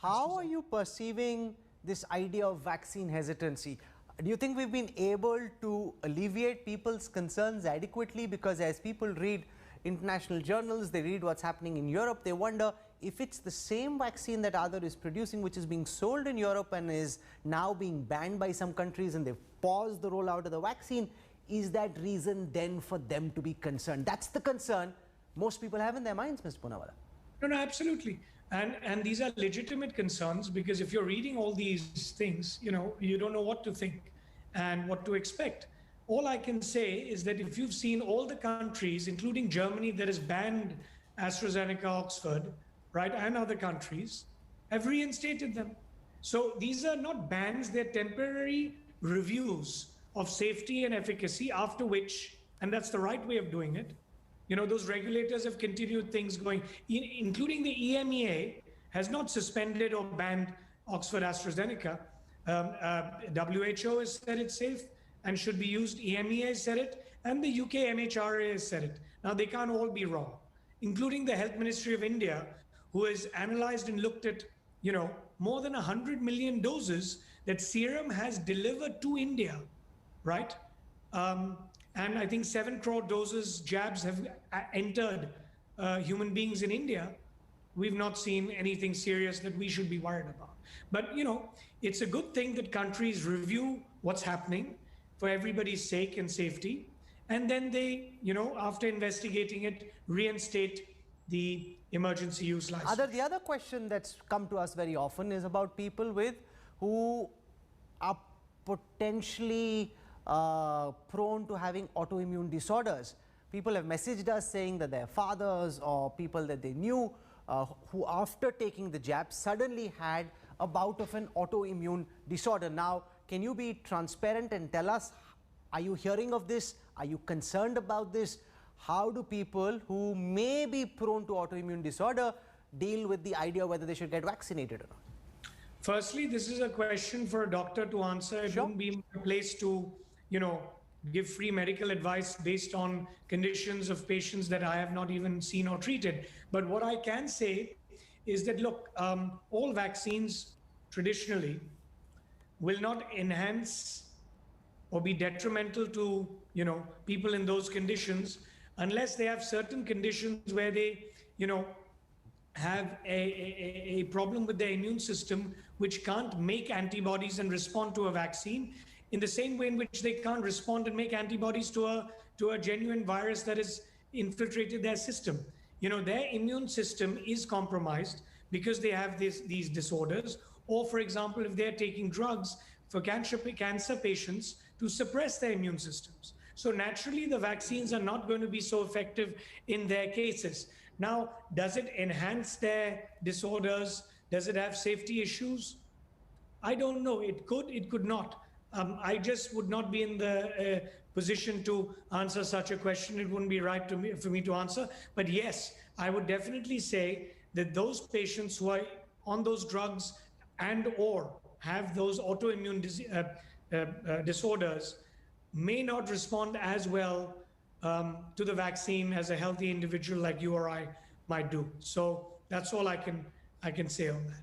how are you perceiving this idea of vaccine hesitancy? Do you think we've been able to alleviate people's concerns adequately? Because as people read international journals, they read what's happening in Europe, they wonder if it's the same vaccine that Adar is producing, which is being sold in Europe and is now being banned by some countries, and they've paused the rollout of the vaccine. Is that reason then for them to be concerned? That's the concern most people have in their minds, Mr. Poonawalla. No, absolutely. And these are legitimate concerns, because if you're reading all these things, you don't know what to think and what to expect. All I can say is that if you've seen all the countries, including Germany, that has banned AstraZeneca, Oxford, right, and other countries, have reinstated them. So these are not bans, they're temporary reviews of safety and efficacy, after which, and that's the right way of doing it, those regulators have continued things going, including the EMEA has not suspended or banned Oxford AstraZeneca. WHO has said it's safe and should be used. EMEA has said it, and the UK MHRA has said it. Now, they can't all be wrong, including the Health Ministry of India, who has analyzed and looked at, more than 100 million doses that Serum has delivered to India, right? And I think 7 crore doses, jabs have entered human beings in India. We've not seen anything serious that we should be worried about. But, it's a good thing that countries review what's happening for everybody's sake and safety. And then they, after investigating it, reinstate the emergency use license. The other question that's come to us very often is about people who are potentially prone to having autoimmune disorders. People have messaged us saying that their fathers or people that they knew who after taking the jab suddenly had a bout of an autoimmune disorder. Now, can you be transparent and tell us, are you hearing of this? Are you concerned about this? How do people who may be prone to autoimmune disorder deal with the idea whether they should get vaccinated or not? Firstly, this is a question for a doctor to answer. It wouldn't be a place to, give free medical advice based on conditions of patients that I have not even seen or treated. But what I can say is that, look, all vaccines traditionally will not enhance or be detrimental to, people in those conditions, unless they have certain conditions where they, have a problem with their immune system, which can't make antibodies and respond to a vaccine in the same way in which they can't respond and make antibodies to a genuine virus that has infiltrated their system. Their immune system is compromised because they have these disorders, or, for example, if they're taking drugs for cancer patients to suppress their immune systems. So naturally, the vaccines are not going to be so effective in their cases. Now, does it enhance their disorders? Does it have safety issues? I don't know. It could not. I just would not be in the position to answer such a question. It wouldn't be right for me to answer. But yes, I would definitely say that those patients who are on those drugs and or have those autoimmune disorders may not respond as well to the vaccine as a healthy individual like you or I might do. So that's all I can say on that.